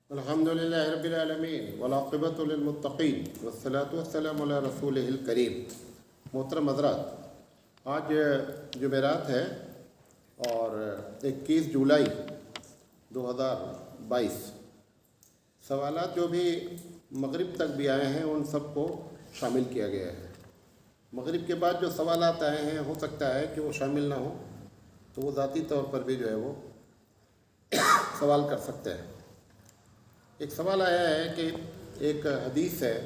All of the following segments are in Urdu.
الحمد للہ رب العالمین والعاقبۃ للمتقین والصلاۃ والسلام علی رسولہ الکریم۔ محترم حضرات، آج جمعرات ہے اور 21 جولائی 2022۔ سوالات جو بھی مغرب تک بھی آئے ہیں ان سب کو شامل کیا گیا ہے۔ مغرب کے بعد جو سوالات آئے ہیں ہو سکتا ہے کہ وہ شامل نہ ہوں، تو وہ ذاتی طور پر بھی جو ہے وہ سوال کر سکتے ہیں۔ ایک سوال آیا ہے کہ ایک حدیث ہے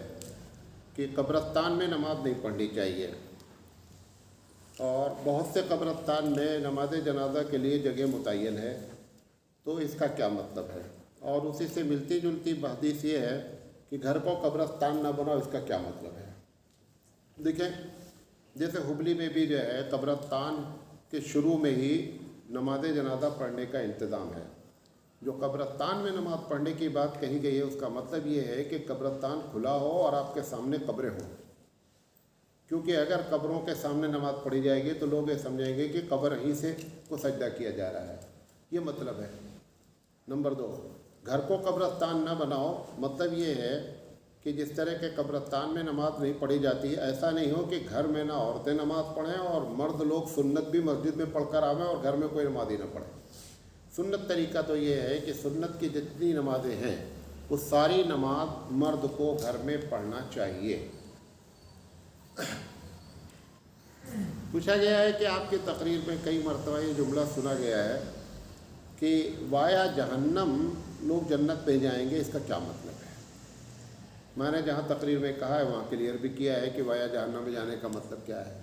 کہ قبرستان میں نماز نہیں پڑھنی چاہیے، اور بہت سے قبرستان میں نماز جنازہ کے لیے جگہ متعین ہے، تو اس کا کیا مطلب ہے؟ اور اسی سے ملتی جلتی حدیث یہ ہے کہ گھر کو قبرستان نہ بناؤ، اس کا کیا مطلب ہے؟ دیکھیں، جیسے ہبلی میں بھی جو ہے قبرستان کے شروع میں ہی نماز جنازہ پڑھنے کا انتظام ہے۔ جو قبرستان میں نماز پڑھنے کی بات کہی گئی ہے اس کا مطلب یہ ہے کہ قبرستان کھلا ہو اور آپ کے سامنے قبریں ہوں، کیونکہ اگر قبروں کے سامنے نماز پڑھی جائے گی تو لوگ یہ سمجھیں گے کہ قبر ہی سے کو سجدہ کیا جا رہا ہے، یہ مطلب ہے۔ نمبر 2، گھر کو قبرستان نہ بناؤ، مطلب یہ ہے کہ جس طرح کے قبرستان میں نماز نہیں پڑھی جاتی، ایسا نہیں ہو کہ گھر میں نہ عورتیں نماز پڑھیں اور مرد لوگ سنت بھی مسجد میں پڑھ کر آویں اور گھر میں کوئی نماز ہی نہ پڑھے۔ سنت طریقہ تو یہ ہے کہ سنت کی جتنی نمازیں ہیں وہ ساری نماز مرد کو گھر میں پڑھنا چاہیے۔ پوچھا گیا ہے کہ آپ کی تقریر میں کئی مرتبہ یہ جملہ سنا گیا ہے کہ وایا جہنم لوگ جنت پہ جائیں گے، اس کا کیا مطلب ہے؟ میں نے جہاں تقریر میں کہا ہے وہاں کلیئر بھی کیا ہے کہ وایا جہنم میں جانے کا مطلب کیا ہے۔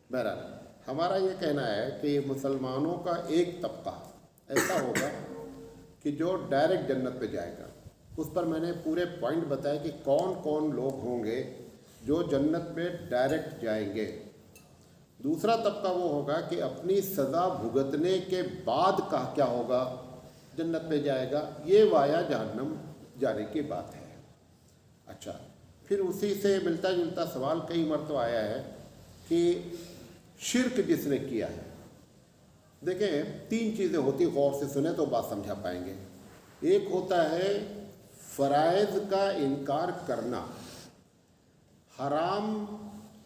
بہرحال ہمارا یہ کہنا ہے کہ مسلمانوں کا ایک طبقہ ایسا ہوگا کہ جو ڈائریکٹ جنت پہ جائے گا۔ اس پر میں نے پورے پوائنٹ بتایا کہ کون کون لوگ ہوں گے جو جنت میں ڈائریکٹ جائیں گے۔ دوسرا طبقہ وہ ہوگا کہ اپنی سزا بھگتنے کے بعد کا کیا ہوگا، جنت پہ جائے گا۔ یہ وایا جہنم جانے کی بات ہے۔ اچھا، پھر اسی سے ملتا جلتا سوال کئی مرتبہ آیا ہے کہ شرک جس نے کیا ہے۔ دیکھیں، 3 چیزیں ہوتی، غور سے سنیں تو بات سمجھا پائیں گے۔ ایک ہوتا ہے فرائض کا انکار کرنا، حرام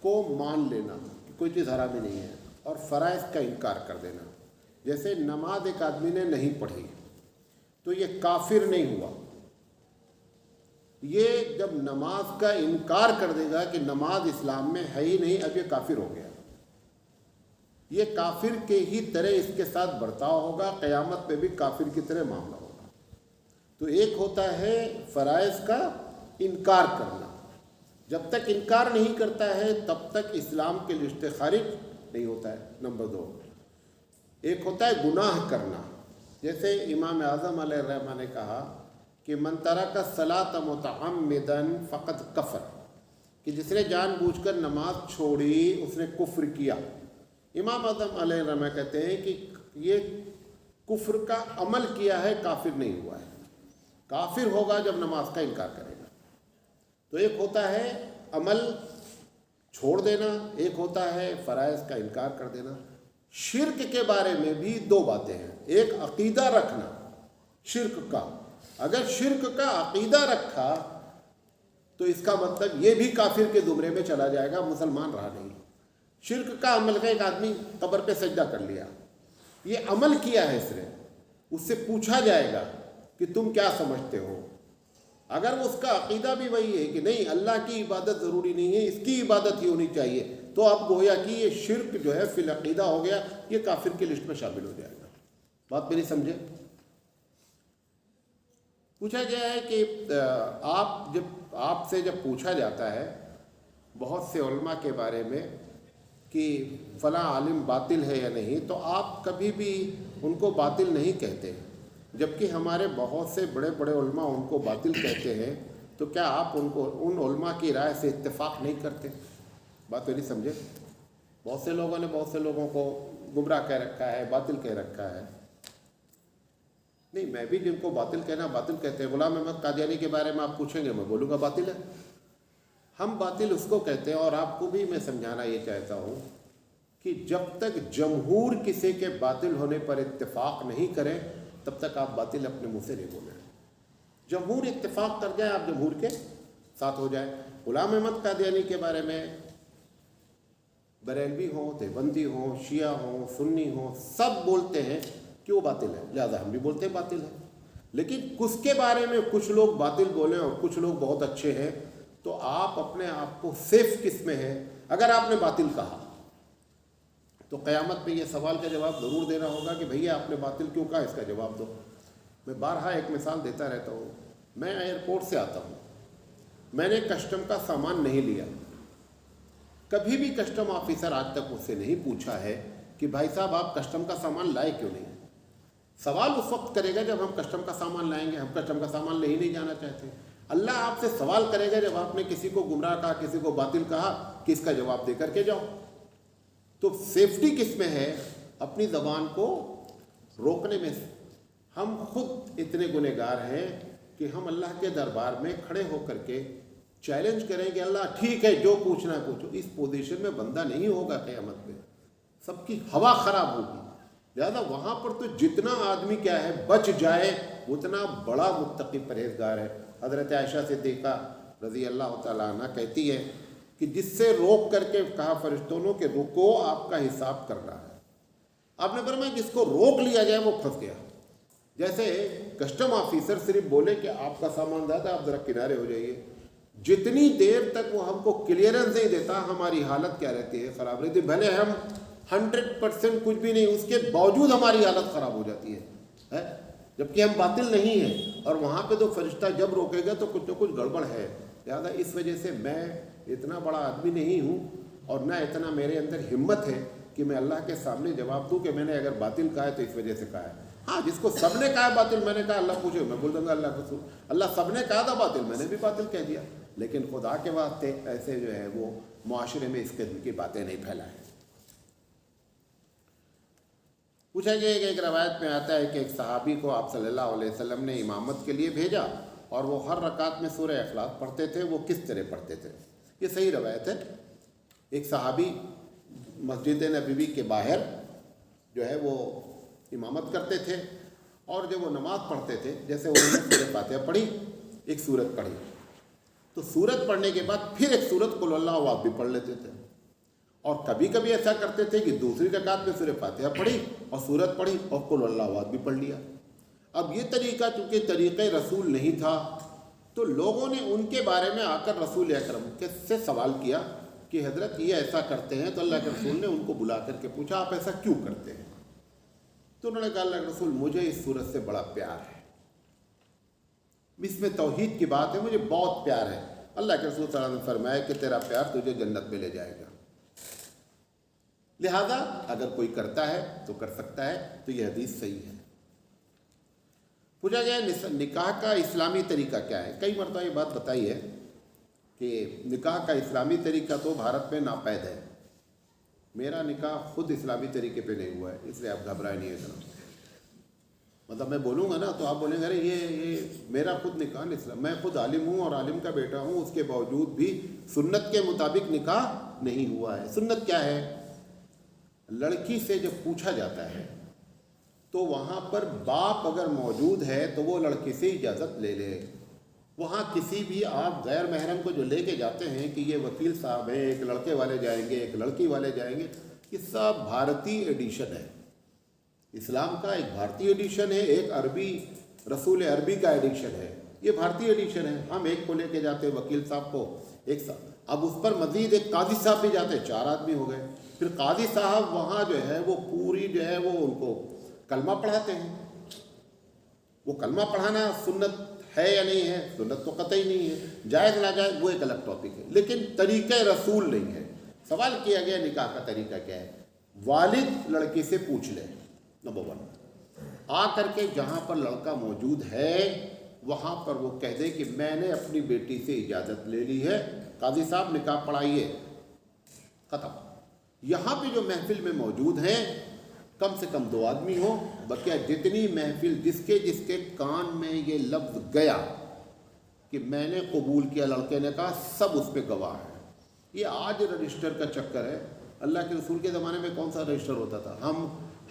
کو مان لینا کہ کوئی چیز حرام ہی نہیں ہے، اور فرائض کا انکار کر دینا۔ جیسے نماز ایک آدمی نے نہیں پڑھی تو یہ کافر نہیں ہوا۔ یہ جب نماز کا انکار کر دے گا کہ نماز اسلام میں ہے ہی نہیں، اب یہ کافر ہو گیا۔ یہ کافر کے ہی طرح اس کے ساتھ برتاؤ ہوگا، قیامت پہ بھی کافر کی طرح معاملہ ہوگا۔ تو ایک ہوتا ہے فرائض کا انکار کرنا، جب تک انکار نہیں کرتا ہے تب تک اسلام کے لسٹ خارج نہیں ہوتا ہے۔ نمبر 2، ایک ہوتا ہے گناہ کرنا، جیسے امام اعظم علیہ الرحمہ نے کہا کہ من ترک الصلاۃ متعمدا فقد کفر، کہ جس نے جان بوجھ کر نماز چھوڑی اس نے کفر کیا۔ امام اعظم علیہ الرحمہ کہتے ہیں کہ یہ کفر کا عمل کیا ہے، کافر نہیں ہوا ہے۔ کافر ہوگا جب نماز کا انکار کرے گا۔ تو ایک ہوتا ہے عمل چھوڑ دینا، ایک ہوتا ہے فرائض کا انکار کر دینا۔ شرک کے بارے میں بھی 2 باتیں ہیں۔ ایک عقیدہ رکھنا شرک کا، اگر شرک کا عقیدہ رکھا تو اس کا مطلب یہ بھی کافر کے زمرے میں چلا جائے گا، مسلمان رہا نہیں۔ شرک کا عمل کا ایک آدمی قبر پہ سجدہ کر لیا، یہ عمل کیا ہے اس نے، اس سے پوچھا جائے گا کہ تم کیا سمجھتے ہو۔ اگر اس کا عقیدہ بھی وہی ہے کہ نہیں اللہ کی عبادت ضروری نہیں ہے، اس کی عبادت ہی ہونی چاہیے، تو اب گویا کہ یہ شرک جو ہے فی العقیدہ ہو گیا، یہ کافر کی لسٹ میں شامل ہو جائے گا۔ بات میری سمجھے؟ پوچھا گیا ہے کہ آپ سے جب پوچھا جاتا ہے بہت سے علماء کے بارے میں کہ فلاں عالم باطل ہے یا نہیں، تو آپ کبھی بھی ان کو باطل نہیں کہتے، جبکہ ہمارے بہت سے بڑے بڑے علماء ان کو باطل کہتے ہیں، تو کیا آپ ان علماء کی رائے سے اتفاق نہیں کرتے؟ بات نہیں سمجھے؟ بہت سے لوگوں نے بہت سے لوگوں کو گمراہ کہہ رکھا ہے، باطل کہہ رکھا ہے۔ نہیں، میں بھی جن کو باطل کہنا باطل کہتے ہیں، غلام احمد قادیانی کے بارے میں آپ پوچھیں گے میں بولوں گا باطل ہے۔ ہم باطل اس کو کہتے ہیں، اور آپ کو بھی میں سمجھانا یہ چاہتا ہوں کہ جب تک جمہور کسی کے باطل ہونے پر اتفاق نہیں کریں تب تک آپ باطل اپنے منہ سے نہیں بولیں۔ جمہور اتفاق کر جائیں، آپ جمہور کے ساتھ ہو جائیں۔ غلام احمد قادیانی کے بارے میں بریلوی ہوں، دیوبندی ہوں، شیعہ ہوں، سنی ہوں، سب بولتے ہیں کہ وہ باطل ہے، لہذا ہم بھی بولتے ہیں باطل ہے۔ لیکن اس کے بارے میں کچھ لوگ باطل بولیں اور کچھ لوگ بہت اچھے ہیں، تو آپ اپنے آپ کو سیف کس میں ہے؟ اگر آپ نے باطل کہا تو قیامت میں یہ سوال کا جواب ضرور دینا ہوگا کہ بھیا آپ نے باطل کیوں کہا، اس کا جواب دو۔ میں بارہا ایک مثال دیتا رہتا ہوں۔ میں ایئرپورٹ سے آتا ہوں، میں نے کسٹم کا سامان نہیں لیا، کبھی بھی کسٹم آفیسر آج تک مجھ سے نہیں پوچھا ہے کہ بھائی صاحب آپ کسٹم کا سامان لائے کیوں نہیں۔ سوال اس وقت کرے گا جب ہم کسٹم کا سامان لائیں گے، ہم کسٹم کا سامان لے ہی نہیں جانا چاہتے۔ اللہ آپ سے سوال کرے گا جب آپ نے کسی کو گمراہ کہا، کسی کو باطل کہا کہ اس کا جواب دے کر کے جاؤ۔ تو سیفٹی کس میں ہے؟ اپنی زبان کو روکنے میں۔ ہم خود اتنے گنہگار ہیں کہ ہم اللہ کے دربار میں کھڑے ہو کر کے چیلنج کریں کہ اللہ ٹھیک ہے جو پوچھنا ہے پوچھو۔ اس پوزیشن میں بندہ نہیں ہوگا قیامت میں، سب کی ہوا خراب ہوگی۔ لہذا وہاں پر تو جتنا آدمی کیا ہے بچ جائے اتنا بڑا متقی پرہیزگار ہے۔ حضرت عائشہ صدیقہ رضی اللہ تعالیٰ عنہ کہتی ہے کہ جس سے روک کر کے کہا فرشتوں نے کہ رکو، آپ کا حساب کرنا ہے۔ آپ نے فرمایا جس کو روک لیا جائے وہ پھنس گیا۔ جیسے کسٹم آفیسر صرف بولے کہ آپ کا سامان زیادہ، آپ ذرا کنارے ہو جائیے، جتنی دیر تک وہ ہم کو کلیئرنس نہیں دیتا ہماری حالت کیا رہتی ہے؟ خراب رہتی ہے۔ بھلے ہم 100% کچھ بھی نہیں، اس کے باوجود ہماری حالت خراب ہو جاتی ہے، جبکہ ہم باطل نہیں ہیں۔ اور وہاں پہ تو فرشتہ جب روکے گا تو کچھ نہ کچھ گڑبڑ ہے۔ لہٰذا اس وجہ سے میں اتنا بڑا آدمی نہیں ہوں اور نہ اتنا میرے اندر ہمت ہے کہ میں اللہ کے سامنے جواب دوں کہ میں نے اگر باطل کہا ہے تو اس وجہ سے کہا ہے۔ ہاں، جس کو سب نے کہا باطل، میں نے کہا اللہ پوچھے، میں بول دوں گا اللہ رسول، اللہ سب نے کہا تھا باطل، میں نے بھی باطل کہہ دیا۔ لیکن خدا کے واسطے ایسے جو ہے وہ معاشرے میں اس قسم کی باتیں نہیں پھیلائیں۔ پوچھا گیا کہ ایک روایت میں آتا ہے کہ ایک صحابی کو آپ صلی اللہ علیہ وسلم نے امامت کے لیے بھیجا اور وہ ہر رکعت میں سورہ اخلاص پڑھتے تھے۔ وہ کس طرح پڑھتے تھے؟ یہ صحیح روایت ہے۔ ایک صحابی مسجد نبوی کے باہر جو ہے وہ امامت کرتے تھے، اور جب وہ نماز پڑھتے تھے، جیسے انہوں نے سورہ فاتحہ پڑھی، ایک سورت پڑھی، تو سورت پڑھنے کے بعد پھر ایک سورت قل اللہ احد بھی پڑھ لیتے تھے۔ اور کبھی کبھی ایسا کرتے تھے کہ دوسری رکعت میں سورہ فاتحہ پڑھی اور سورت پڑھی اور قل اللہ احد بھی پڑھ لیا۔ اب یہ طریقہ چونکہ طریقہ رسول نہیں تھا، تو لوگوں نے ان کے بارے میں آ کر رسول اکرم سے سوال کیا کہ حضرت یہ ایسا کرتے ہیں۔ تو اللہ کے رسول نے ان کو بلا کر کے پوچھا آپ ایسا کیوں کرتے ہیں؟ تو انہوں نے کہا اللہ کے رسول مجھے اس صورت سے بڑا پیار ہے، اس میں توحید کی بات ہے، مجھے بہت پیار ہے۔ اللہ کے رسول صلی اللہ علیہ وسلم نے فرمایا کہ تیرا پیار تجھے جنت میں لے جائے گا۔ لہذا اگر کوئی کرتا ہے تو کر سکتا ہے، تو یہ حدیث صحیح ہے۔ پوچھا گیا نکاح کا اسلامی طریقہ کیا ہے؟ کئی مرتبہ یہ بات بتائی ہے کہ نکاح کا اسلامی طریقہ تو بھارت میں ناپید ہے۔ میرا نکاح خود اسلامی طریقے پہ نہیں ہوا ہے، اس لیے آپ گھبرائے نہیں اتنا۔ مطلب میں بولوں گا نا تو آپ بولیں گے ارے یہ میرا خود نکاح نہیں اسلام، میں خود عالم ہوں اور عالم کا بیٹا ہوں، اس کے باوجود بھی سنت کے مطابق نکاح نہیں ہوا ہے۔ سنت کیا ہے؟ لڑکی سے جب پوچھا جاتا ہے تو وہاں پر باپ اگر موجود ہے تو وہ لڑکی سے اجازت لے لے۔ وہاں کسی بھی آپ غیر محرم کو جو لے کے جاتے ہیں کہ یہ وکیل صاحب ہیں، ایک لڑکے والے جائیں گے، ایک لڑکی والے جائیں گے، یہ سب بھارتی ایڈیشن ہے۔ اسلام کا ایک بھارتی ایڈیشن ہے، ایک عربی رسول عربی کا ایڈیشن ہے، یہ بھارتی ایڈیشن ہے۔ ہم ایک کو لے کے جاتے وکیل صاحب کو، ایک صاحب، اب اس پر مزید ایک قاضی صاحب بھی جاتے، 4 آدمی ہو گئے۔ پھر قاضی صاحب وہاں جو ہے وہ پوری جو ہے وہ ان کو کلمہ پڑھاتے ہیں۔ وہ کلمہ پڑھانا سنت ہے یا نہیں ہے؟ سنت تو قطعی نہیں ہے، جائز ناجائز وہ ایک الگ ٹاپک ہے، لیکن طریقہ رسول نہیں ہے۔ سوال کیا گیا نکاح کا طریقہ کیا ہے؟ والد لڑکی سے پوچھ لے، نمبر 1، آ کر کے جہاں پر لڑکا موجود ہے وہاں پر وہ کہہ دے کہ میں نے اپنی بیٹی سے اجازت لے لی ہے، قاضی صاحب نکاح پڑھائیے، ختم۔ یہاں پہ جو محفل میں موجود ہیں کم سے کم 2 آدمی ہوں، بقیہ جتنی محفل جس کے کان میں یہ لفظ گیا کہ میں نے قبول کیا، لڑکے نے کہا، سب اس پہ گواہ ہیں۔ یہ آج رجسٹر کا چکر ہے، اللہ کے رسول کے زمانے میں کون سا رجسٹر ہوتا تھا؟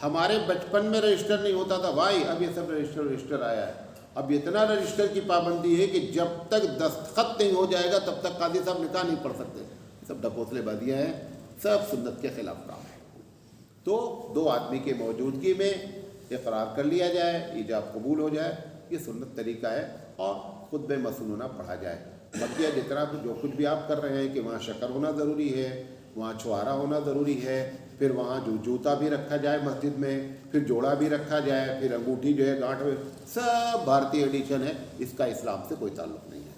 ہمارے بچپن میں رجسٹر نہیں ہوتا تھا بھائی، اب یہ سب رجسٹر آیا ہے۔ اب اتنا رجسٹر کی پابندی ہے کہ جب تک دستخط نہیں ہو جائے گا تب تک قاضی صاحب نکاح نہیں پڑھ سکتے. سب ڈھکوسلے بازیاں ہیں, سب سنت کے خلاف کام ہے. تو دو آدمی کے موجودگی میں اقرار کر لیا جائے, ایجاب قبول ہو جائے, یہ سنت طریقہ ہے, اور خطبہ مسنونہ پڑھا جائے. بقیہ جتنا جو کچھ بھی آپ کر رہے ہیں کہ وہاں شکر ہونا ضروری ہے, وہاں چھوارا ہونا ضروری ہے, پھر وہاں جوتا بھی رکھا جائے مسجد میں, پھر جوڑا بھی رکھا جائے, پھر انگوٹھی جو ہے گانٹھ میں, سب بھارتی ایڈیشن ہے, اس کا اسلام سے کوئی تعلق نہیں ہے.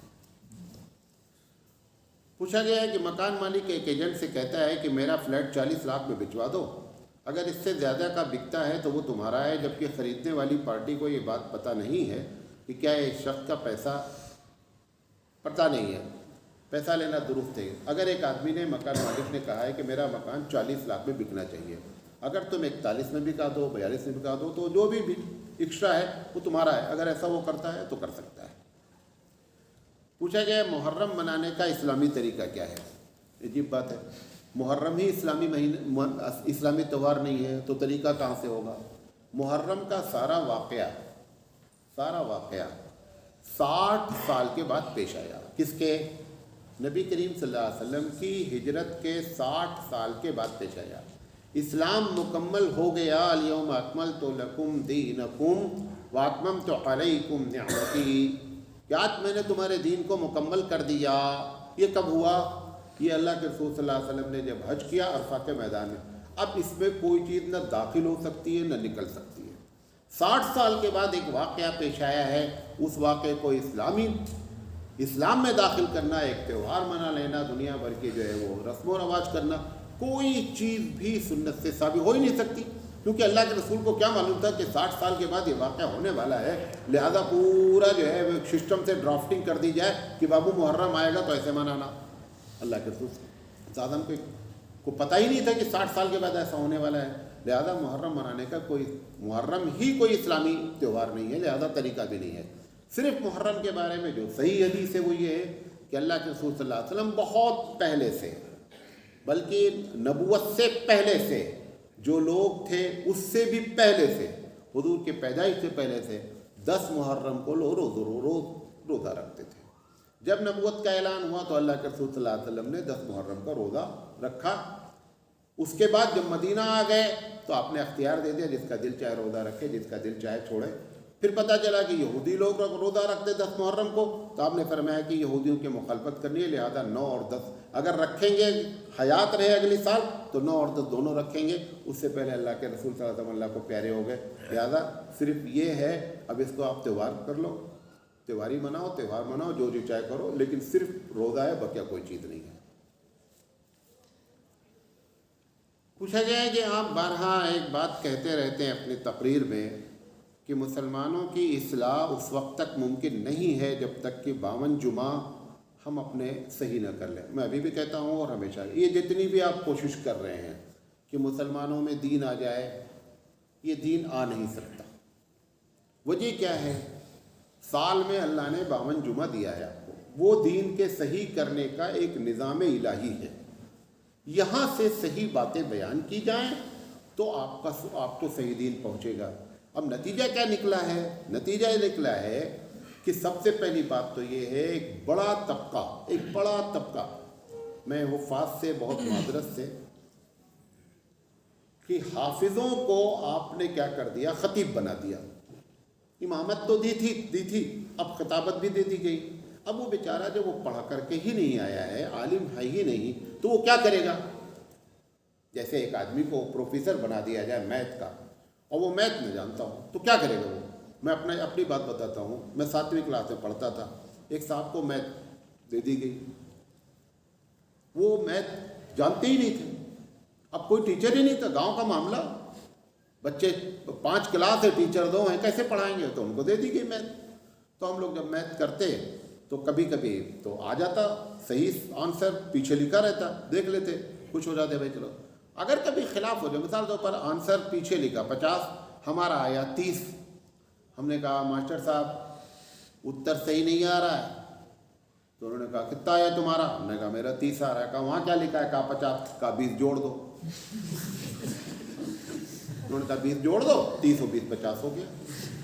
پوچھا گیا ہے کہ مکان مالک ایک ایجنٹ سے کہتا ہے کہ میرا فلیٹ 40 لاکھ میں بچوا دو, اگر اس سے زیادہ کا بکتا ہے تو وہ تمہارا ہے, جبکہ خریدنے والی پارٹی کو یہ بات پتہ نہیں ہے کہ کیا اس شخص کا پیسہ پتہ نہیں ہے, پیسہ لینا درست ہے. اگر ایک آدمی نے, مکان مالک نے کہا ہے کہ میرا مکان 40 لاکھ میں بکنا چاہیے, اگر تم 41 میں بکا دو, 42 میں بکا دو, تو جو بھی ایکسٹرا ہے وہ تمہارا ہے. اگر ایسا وہ کرتا ہے تو کر سکتا ہے. پوچھا گیا محرم منانے کا اسلامی طریقہ کیا ہے. عجیب بات ہے, محرم ہی اسلامی تہوار نہیں ہے تو طریقہ کہاں سے ہوگا. محرم کا سارا واقعہ 60 سال کے بعد پیش آیا. کس کے؟ نبی کریم صلی اللہ علیہ وسلم کی ہجرت کے 60 سال کے بعد پیش آیا. اسلام مکمل ہو گیا. الیوم اکملت لکم دینکم واتممت علیکم نعمتی, کہ آج میں نے تمہارے دین کو مکمل کر دیا. یہ کب ہوا؟ یہ اللہ کے رسول صلی اللہ علیہ وسلم نے جب حج کیا عرفہ کے میدان میں. اب اس میں کوئی چیز نہ داخل ہو سکتی ہے نہ نکل سکتی ہے. 60 سال کے بعد ایک واقعہ پیش آیا ہے, اس واقعے کو اسلام میں داخل کرنا, ایک تہوار منا لینا, دنیا بھر کے جو ہے وہ رسم و رواج کرنا, کوئی چیز بھی سنت سے ثابت ہو ہی نہیں سکتی. کیونکہ اللہ کے رسول کو کیا معلوم تھا کہ 60 سال کے بعد یہ واقعہ ہونے والا ہے, لہذا پورا جو ہے وہ سسٹم سے ڈرافٹنگ کر دی جائے کہ بابو محرم آئے گا تو ایسے منانا. اللہ کے رسول آدم کو پتہ ہی نہیں تھا کہ 60 سال کے بعد ایسا ہونے والا ہے, لہذا محرم منانے کا محرم ہی کوئی اسلامی تہوار نہیں ہے, لہذا طریقہ بھی نہیں ہے. صرف محرم کے بارے میں جو صحیح حدیث ہے وہ یہ ہے کہ اللہ کے رسول صلی اللہ علیہ وسلم بہت پہلے سے, بلکہ نبوت سے پہلے سے, جو لوگ تھے اس سے بھی پہلے سے, حضور کے پیدائش سے پہلے سے 10 محرم کو روزہ رکھتے تھے. جب نبوت کا اعلان ہوا تو اللہ کے رسول صلی اللہ علیہ وسلم نے 10 محرم کا روزہ رکھا. اس کے بعد جب مدینہ آ گئے تو آپ نے اختیار دے دیا, جس کا دل چاہے روزہ رکھے, جس کا دل چاہے چھوڑے. پھر پتہ چلا کہ یہودی لوگ روزہ رکھتے 10 محرم کو, تو آپ نے فرمایا کہ یہودیوں کی مخالفت کرنی ہے, لہذا 9 اور 10 اگر رکھیں گے, حیات رہے اگلی سال تو 9 اور 10 دونوں رکھیں گے. اس سے پہلے اللہ کے رسول صلی اللہ علیہ وسلم اللہ کو پیارے ہو گئے, لہذا صرف یہ ہے اب اس کو آپ تہوار کر لو, تہواری مناؤ, تہوار مناؤ, جو چاہے کرو, لیکن صرف روزہ ہے, بقیہ کوئی چیز نہیں ہے. پوچھا گیا ہے کہ آپ بارہا ایک بات کہتے رہتے ہیں اپنی تقریر میں کہ مسلمانوں کی اصلاح اس وقت تک ممکن نہیں ہے جب تک کہ 52 جمعہ ہم اپنے صحیح نہ کر لیں. میں ابھی بھی کہتا ہوں اور ہمیشہ, یہ جتنی بھی آپ کوشش کر رہے ہیں کہ مسلمانوں میں دین آ جائے, یہ دین آ نہیں سکتا. وجہ کیا ہے؟ سال میں اللہ نے 52 جمعہ دیا ہے آپ کو, وہ دین کے صحیح کرنے کا ایک نظام الہی ہے. یہاں سے صحیح باتیں بیان کی جائیں تو آپ کو صحیح دین پہنچے گا. اب نتیجہ کیا نکلا ہے؟ نتیجہ یہ نکلا ہے کہ سب سے پہلی بات تو یہ ہے, ایک بڑا طبقہ, میں حفاظ سے بہت معذرت سے, کہ حافظوں کو آپ نے کیا کر دیا, خطیب بنا دیا. امامت تو دی تھی, اب خطابت بھی دے دی گئی. اب وہ بیچارہ جب وہ پڑھا کر کے ہی نہیں آیا ہے, عالم ہے ہی نہیں, تو وہ کیا کرے گا؟ جیسے ایک آدمی کو پروفیسر بنا دیا جائے میتھ کا, اور وہ میتھ میں جانتا ہوں, تو کیا کرے گا وہ؟ میں اپنی بات بتاتا ہوں. میں 7ویں کلاس میں پڑھتا تھا, ایک صاحب کو میتھ دے دی گئی, وہ میتھ جانتے ہی نہیں تھے. اب کوئی ٹیچر ہی نہیں تھا, گاؤں کا معاملہ, بچے 5 کلاس ہے, ٹیچر 2 ہیں, کیسے پڑھائیں گے؟ تو ان کو دے دی گئی میتھ. تو ہم لوگ جب میتھ کرتے تو کبھی کبھی تو آ جاتا صحیح آنسر, پیچھے لکھا رہتا, دیکھ لیتے, خوش ہو جاتے, بھائی چلو. اگر کبھی خلاف ہو جائے, مثال طور پر آنسر پیچھے لکھا 50, ہمارا آیا 30, ہم نے کہا ماسٹر صاحب اتر صحیح نہیں آ رہا ہے. تو انہوں نے کہا کتنا آیا تمہارا؟ ہم نے کہا میرا 30 آ رہا ہے. کہا وہاں کیا لکھا ہے؟ کہا 50. کہا 20 جوڑ دو. انہوں نے کہا 20 جوڑ دو, 30 و 20 50 ہو گیا.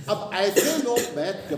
اب ایسے لوگ میتھ جب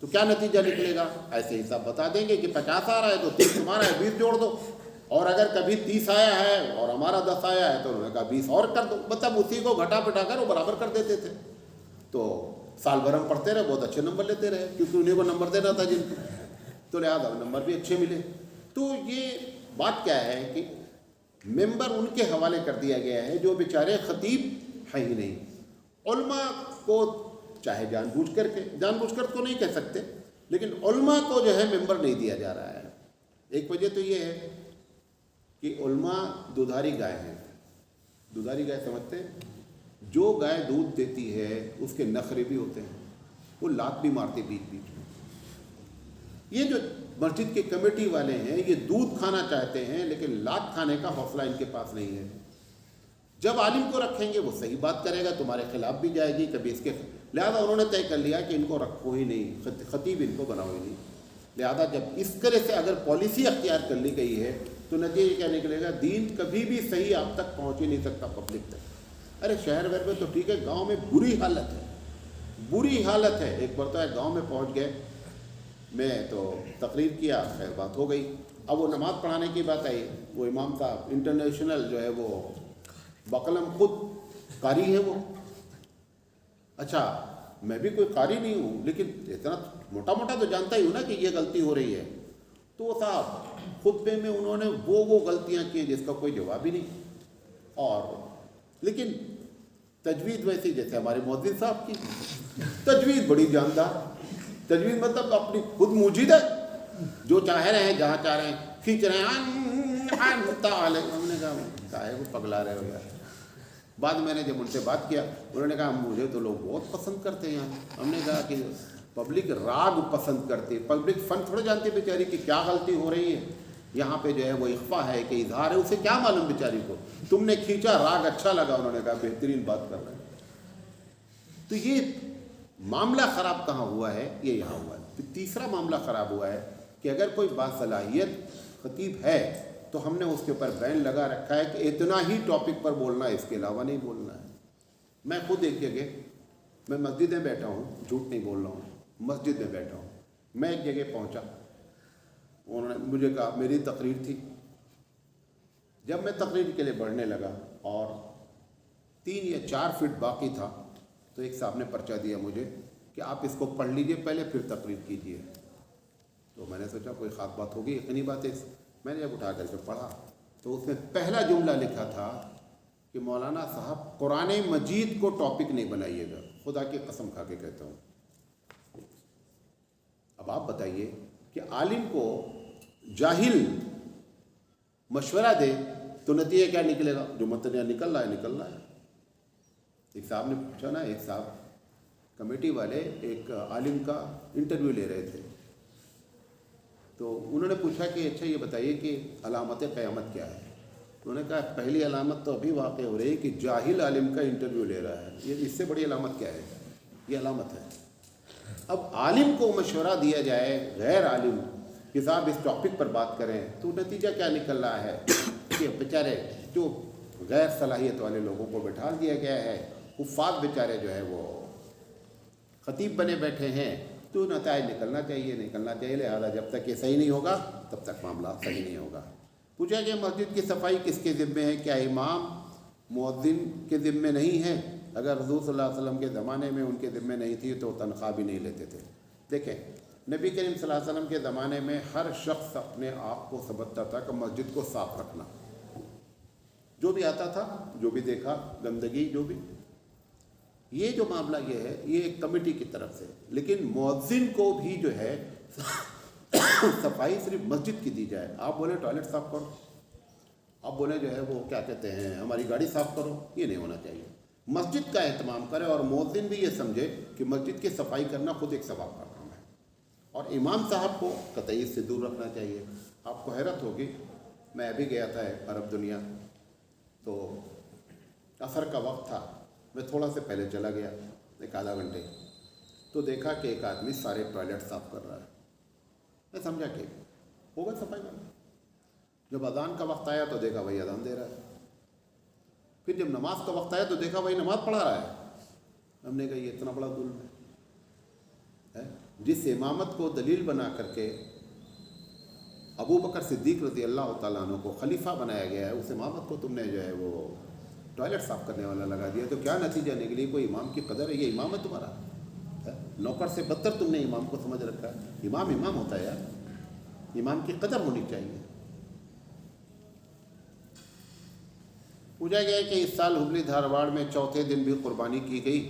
تو کیا نتیجہ نکلے گا؟ ایسے حساب بتا دیں گے کہ 50 آ رہا ہے تو 30 تمہارا ہے، 20 جوڑ دو، اور اگر کبھی 30 آیا ہے اور ہمارا 10 آیا ہے تو انہوں نے کہا 20 اور کر دو، مطلب اسی کو گھٹا پٹا کر وہ برابر کر دیتے تھے۔ تو سال بھر ہم پڑھتے رہے، بہت اچھے نمبر لیتے رہے، کیونکہ انہیں کو نمبر دینا تھا جن کو، تو لہٰذا نمبر بھی اچھے ملے۔ تو یہ بات کیا ہے کہ ممبر ان کے حوالے کر دیا گیا ہے جو بیچارے خطیب ہیں ہی نہیں۔ علماء کو چاہے جان بوجھ کر تو نہیں کہہ سکتے، لیکن علماء کو جو ہے ممبر نہیں دیا جا رہا ہے۔ ایک وجہ تو یہ ہے کہ علماء دودھاری گائے ہیں۔ دودھاری گائے سمجھتے ہیں؟ جو گائے دودھ دیتی ہے اس کے نخرے بھی ہوتے ہیں، وہ لات بھی مارتے بیچ بیچ میں۔ یہ جو مسجد کے کمیٹی والے ہیں یہ دودھ کھانا چاہتے ہیں لیکن لات کھانے کا حوصلہ ان کے پاس نہیں ہے۔ جب عالم کو رکھیں گے وہ صحیح بات کرے گا، تمہارے خلاف بھی جائے گی کبھی اس کے، لہذا انہوں نے طے کر لیا کہ ان کو رکھو ہی نہیں، خطیب ان کو بناؤ ہی نہیں۔ لہذا جب اس طرح سے اگر پالیسی اختیار کر لی گئی ہے تو نتیجہ کیا نکلے گا؟ دین کبھی بھی صحیح آپ تک پہنچ ہی نہیں سکتا پبلک تک۔ ارے شہر وہر میں تو ٹھیک ہے، گاؤں میں بری حالت ہے، بری حالت ہے۔ ایک مرتبہ گاؤں میں پہنچ گئے، میں تو تقریر کیا، خیر بات ہو گئی۔ اب وہ نماز پڑھانے کی بات آئی، وہ امام صاحب انٹرنیشنل جو ہے وہ بقلم خود قاری ہے وہ۔ اچھا میں بھی کوئی قاری نہیں ہوں لیکن اتنا موٹا موٹا تو جانتا ہی ہوں نا کہ یہ غلطی ہو رہی ہے۔ تو وہ صاحب خطبے میں انہوں نے وہ غلطیاں کی جس کا کوئی جواب ہی نہیں، اور لیکن تجوید ویسی جیسے ہمارے مؤذن صاحب کی تجوید بڑی جاندار۔ تجوید مطلب اپنی خود موجود ہے، جو چاہ رہے ہیں جہاں چاہ رہے ہیں کھینچ رہے ہیں۔ ہم نے کہا کاہے وہ پگلا رہے ہو یار۔ بعد میں نے جب ان سے بات کیا انہوں نے کہا مجھے تو لوگ بہت پسند کرتے ہیں یہاں۔ ہم نے کہا کہ پبلک راگ پسند کرتی ہے، پبلک فن تھوڑے جانتی بیچاری کہ کیا غلطی ہو رہی ہے، یہاں پہ جو ہے وہ اخفا ہے کہ اظہار ہے، اسے کیا معلوم بیچاری کو۔ تم نے کھینچا، راگ اچھا لگا، انہوں نے کہا بہترین بات کر رہے ہیں۔ تو یہ معاملہ خراب کہاں ہوا ہے؟ یہ یہاں ہوا ہے۔ پھر تیسرا معاملہ خراب ہوا ہے کہ اگر کوئی باصلاحیت خطیب ہے تو ہم نے اس کے اوپر بین لگا رکھا ہے کہ اتنا ہی ٹاپک پر بولنا ہے، اس کے علاوہ نہیں بولنا ہے۔ میں خود ایک جگہ، میں مسجد میں بیٹھا ہوں، جھوٹ نہیں بول رہا ہوں، مسجد میں بیٹھا ہوں، میں ایک جگہ پہنچا، انہوں نے مجھے کہا، میری تقریر تھی، جب میں تقریر کے لیے بڑھنے لگا اور 3 یا 4 فٹ باقی تھا تو ایک صاحب نے پرچہ دیا مجھے کہ آپ اس کو پڑھ لیجئے پہلے پھر تقریر کیجئے۔ تو میں نے سوچا کوئی خاص بات ہوگی، یقینی بات ہے۔ میں نے جب اٹھا کر کے پڑھا تو اس میں پہلا جملہ لکھا تھا کہ مولانا صاحب قرآن مجید کو ٹاپک نہیں بنائیے گا، خدا کی قسم کھا کے کہتا ہوں۔ اب آپ بتائیے کہ عالم کو جاہل مشورہ دے تو نتیجہ کیا نکلے گا؟ جو متن نکل رہا ہے نکل رہا ہے۔ ایک صاحب نے پوچھا نا، ایک صاحب کمیٹی والے ایک عالم کا انٹرویو لے رہے تھے، تو انہوں نے پوچھا کہ اچھا یہ بتائیے کہ علامت قیامت کیا ہے؟ انہوں نے کہا پہلی علامت تو ابھی واقع ہو رہی ہے کہ جاہل عالم کا انٹرویو لے رہا ہے، یہ اس سے بڑی علامت کیا ہے؟ یہ علامت ہے۔ اب عالم کو مشورہ دیا جائے غیر عالم کہ صاحب اس ٹاپک پر بات کریں، تو نتیجہ کیا نکل رہا ہے کہ بیچارے جو غیر صلاحیت والے لوگوں کو بٹھا دیا گیا ہے، حفاظ بیچارے جو ہے وہ خطیب بنے بیٹھے ہیں، تو نتائج نکلنا چاہیے۔ لہذا جب تک یہ صحیح نہیں ہوگا تب تک معاملہ صحیح نہیں ہوگا۔ پوچھا کہ مسجد کی صفائی کس کے ذمے ہے؟ کیا امام مؤذن کے ذمے نہیں ہے؟ اگر حضور صلی اللہ علیہ وسلم کے زمانے میں ان کے ذمے نہیں تھی تو تنخواہ بھی نہیں لیتے تھے۔ دیکھیں نبی کریم صلی اللہ علیہ وسلم کے زمانے میں ہر شخص اپنے آپ کو سمجھتا تھا کہ مسجد کو صاف رکھنا، جو بھی آتا تھا، جو بھی دیکھا، گندگی جو بھی، یہ جو معاملہ یہ ہے یہ ایک کمیٹی کی طرف سے، لیکن مؤذن کو بھی جو ہے صفائی صرف مسجد کی دی جائے۔ آپ بولیں ٹوائلٹ صاف کرو، آپ بولیں جو ہے وہ کیا کہتے ہیں ہماری گاڑی صاف کرو، یہ نہیں ہونا چاہیے۔ مسجد کا اہتمام کرے اور مؤذن بھی یہ سمجھے کہ مسجد کی صفائی کرنا خود ایک ثواب کا کام ہے، اور امام صاحب کو قطعی سے دور رکھنا چاہیے۔ آپ کو حیرت ہوگی، میں ابھی گیا تھا عرب دنیا، تو عصر کا وقت تھا، میں تھوڑا سے پہلے چلا گیا، ایک آدھا گھنٹے، تو دیکھا کہ ایک آدمی سارے ٹوائلٹ صاف کر رہا ہے۔ میں سمجھا کہ ہوگا صفائی کرنا۔ جب اذان کا وقت آیا تو دیکھا بھائی اذان دے رہا ہے، پھر جب نماز کا وقت آیا تو دیکھا بھائی نماز پڑھا رہا ہے۔ ہم نے کہا یہ اتنا بڑا ظلم ہے۔ جس امامت کو دلیل بنا کر کے ابو بکر صدیق رضی اللہ تعالیٰ عنہ کو خلیفہ بنایا گیا ہے، اس امامت کو تم نے جو ہے وہ ٹوائلٹ صاف کرنے والا لگا دیا، تو کیا نتیجہ نکلی؟ کوئی امام کی قدر ہے؟ یہ امام ہے تمہارا؟ نوکر سے بدتر تم نے امام کو سمجھ رکھا ہے۔ امام امام ہوتا ہے یار، امام کی قدر ہونی چاہیے۔ پوچھا گیا ہے کہ اس سال ہبلی دھارواڑ میں چوتھے دن بھی قربانی کی گئی،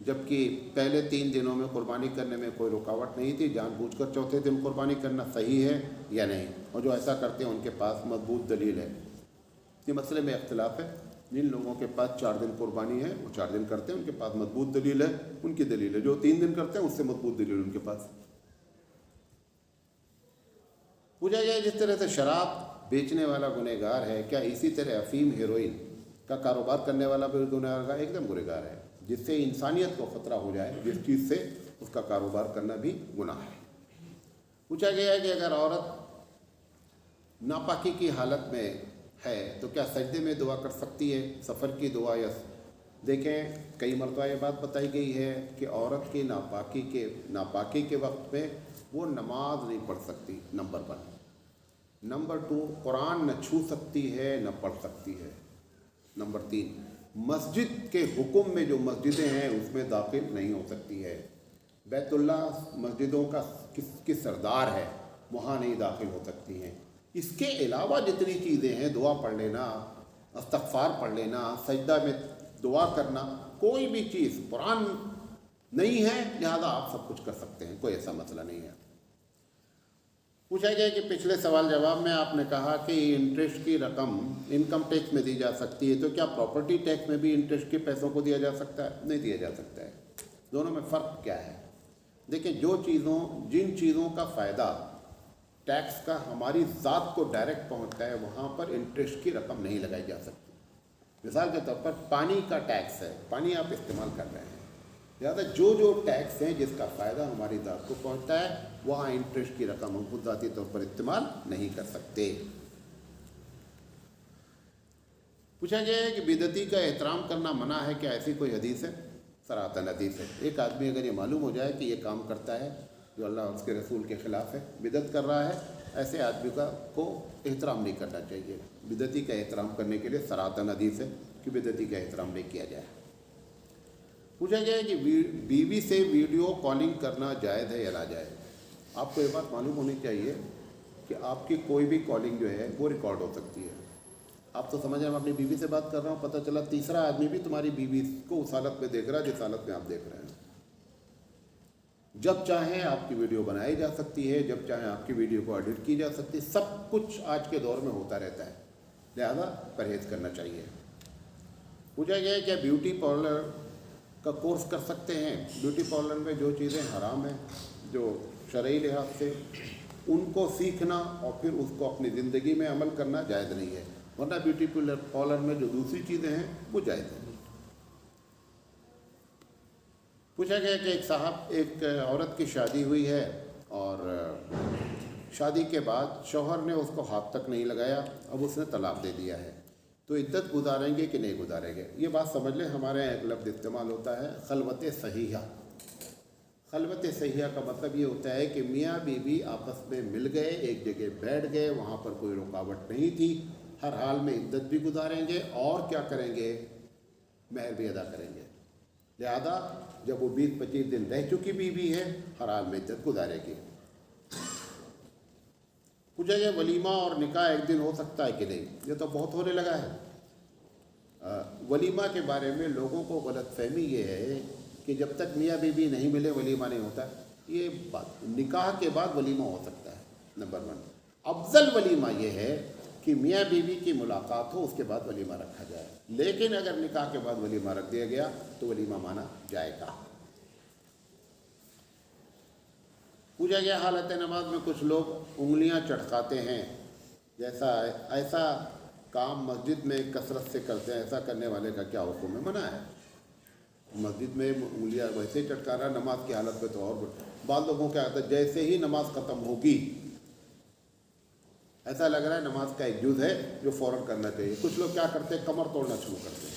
جبکہ پہلے 3 دنوں میں قربانی کرنے میں کوئی رکاوٹ نہیں تھی، جان بوجھ کر چوتھے دن قربانی کرنا صحیح ہے یا نہیں؟ اور جو ایسا کرتے ہیں ان کے پاس مضبوط دلیل ہے؟ یہ مسئلے میں اختلاف ہے۔ جن لوگوں کے پاس 4 دن قربانی ہے وہ 4 دن کرتے ہیں، ان کے پاس مضبوط دلیل ہے، ان کی دلیل ہے۔ جو 3 دن کرتے ہیں اس سے مضبوط دلیل ان کے پاس۔ پوچھا گیا جس طرح سے شراب بیچنے والا گنہگار ہے، کیا اسی طرح افیم ہیروئن کا کاروبار کرنے والا بھی گنہگار ہے؟ ایک دم گنہگار ہے۔ جس سے انسانیت کو خطرہ ہو جائے، جس چیز سے، اس کا کاروبار کرنا بھی گناہ ہے۔ پوچھا گیا ہے کہ اگر عورت ناپاکی کی حالت میں ہے تو کیا سجدے میں دعا کر سکتی ہے؟ سفر کی دعا یا دیکھیں کئی مرتبہ یہ بات بتائی گئی ہے کہ عورت کی ناپاکی کے وقت میں وہ نماز نہیں پڑھ سکتی، نمبر 1۔ نمبر 2، قرآن نہ چھو سکتی ہے نہ پڑھ سکتی ہے۔ نمبر 3، مسجد کے حکم میں جو مسجدیں ہیں اس میں داخل نہیں ہو سکتی ہے۔ بیت اللہ مسجدوں کی سردار ہے، وہاں نہیں داخل ہو سکتی ہیں۔ اس کے علاوہ جتنی چیزیں ہیں، دعا پڑھ لینا، استغفار پڑھ لینا، سجدہ میں دعا کرنا، کوئی بھی چیز قرآن نہیں ہے لہذا آپ سب کچھ کر سکتے ہیں، کوئی ایسا مسئلہ نہیں ہے۔ پوچھا گیا کہ پچھلے سوال جواب میں آپ نے کہا کہ انٹرسٹ کی رقم انکم ٹیکس میں دی جا سکتی ہے، تو کیا پراپرٹی ٹیکس میں بھی انٹرسٹ کے پیسوں کو دیا جا سکتا ہے؟ نہیں دیا جا سکتا ہے۔ دونوں میں فرق کیا ہے؟ دیکھیں جن چیزوں کا فائدہ ٹیکس کا ہماری ذات کو ڈائریکٹ پہنچتا ہے وہاں پر انٹرسٹ کی رقم نہیں لگائی جا سکتی۔ مثال کے طور پر پانی کا ٹیکس ہے، پانی آپ استعمال کر رہے ہیں، لہٰذا جو ٹیکس ہیں جس کا فائدہ ہماری ذات کو پہنچتا ہے وہاں انٹرسٹ کی رقم ہم خود ذاتی طور پر استعمال نہیں کر سکتے۔ پوچھا گیا ہے کہ بدعتی کا احترام کرنا منع ہے، کیا ایسی کوئی حدیث ہے؟ صراحتاً حدیث ہے۔ ایک آدمی اگر یہ معلوم ہو جائے کہ یہ کام کرتا ہے جو اللہ اور اس کے رسول کے خلاف ہے، بدعت کر رہا ہے، ایسے آدمی کو احترام نہیں کرنا چاہیے۔ بدعتی کا احترام کرنے کے لیے صراحتاً حدیث ہے کہ بدعتی کا احترام نہیں کیا جائے۔ پوچھا گیا ہے کہ بیوی سے ویڈیو کالنگ کرنا جائز ہے یا ناجائز؟ آپ کو یہ بات معلوم ہونی چاہیے کہ آپ کی کوئی بھی کالنگ جو ہے وہ ریکارڈ ہو سکتی ہے۔ آپ تو سمجھ رہے ہیں میں اپنی بیوی سے بات کر رہا ہوں، پتہ چلا تیسرا آدمی بھی تمہاری بیوی کو اس حالت میں دیکھ رہا ہے جس حالت میں آپ دیکھ رہے ہیں۔ جب چاہیں آپ کی ویڈیو بنائی جا سکتی ہے، جب چاہیں آپ کی ویڈیو کو ایڈٹ کی جا سکتی ہے، سب کچھ آج کے دور میں ہوتا رہتا ہے، لہذا پرہیز کرنا چاہیے۔ پوچھا گیا ہے کیا بیوٹی پارلر کا کورس کر سکتے ہیں؟ بیوٹی پارلر میں جو چیزیں حرام ہیں، جو شرعی لحاظ سے، ان کو سیکھنا اور پھر اس کو اپنی زندگی میں عمل کرنا جائز نہیں ہے، ورنہ بیوٹی پارلر میں جو دوسری چیزیں ہیں وہ جائز ہیں۔ پوچھا گیا کہ ایک عورت کی شادی ہوئی ہے اور شادی کے بعد شوہر نے اس کو ہاتھ تک نہیں لگایا، اب اس نے طلاق دے دیا ہے، تو عدت گزاریں گے کہ نہیں گزاریں گے؟ یہ بات سمجھ لیں، ہمارے یہاں ایک لفظ استعمال ہوتا ہے خلوت صحیحہ۔ خلوت صحیحہ کا مطلب یہ ہوتا ہے کہ میاں بیوی آپس میں مل گئے، ایک جگہ بیٹھ گئے، وہاں پر کوئی رکاوٹ نہیں تھی، ہر حال میں عدت بھی گزاریں گے اور کیا کریں گے؟ مہر بھی ادا کریں گے۔ لہذا جب وہ 20-25 دن رہ چکی بیوی ہے، ہر حال میں عدت گزارے گی۔ پوچھا گیا ولیمہ اور نکاح ایک دن ہو سکتا ہے کہ نہیں؟ یہ تو بہت ہونے لگا ہے۔ ولیمہ کے بارے میں لوگوں کو غلط فہمی یہ ہے کہ جب تک میاں بیوی نہیں ملے ولیمہ نہیں ہوتا۔ یہ بات نکاح کے بعد ولیمہ ہو سکتا ہے، نمبر 1۔ افضل ولیمہ یہ ہے کہ میاں بیوی کی ملاقات ہو، اس کے بعد ولیمہ رکھا جائے، لیکن اگر نکاح کے بعد ولیمہ رکھ دیا گیا تو ولیمہ مانا جائے گا۔ پوچھا گیا حالت نماز میں کچھ لوگ انگلیاں چٹکاتے ہیں، ایسا کام مسجد میں کثرت سے کرتے ہیں، ایسا کرنے والے کا کیا حکم ہے؟ منع ہے۔ مسجد میں انگلیاں ویسے ہی چٹکانا، نماز کی حالت میں تو اور بعض لوگوں کا آتا ہے جیسے ہی نماز ختم ہوگی ایسا لگ رہا ہے نماز کا ایک جز ہے جو فوراً کرنا چاہیے۔ کچھ لوگ کیا کرتے ہیں، کمر توڑنا شروع کرتے ہیں،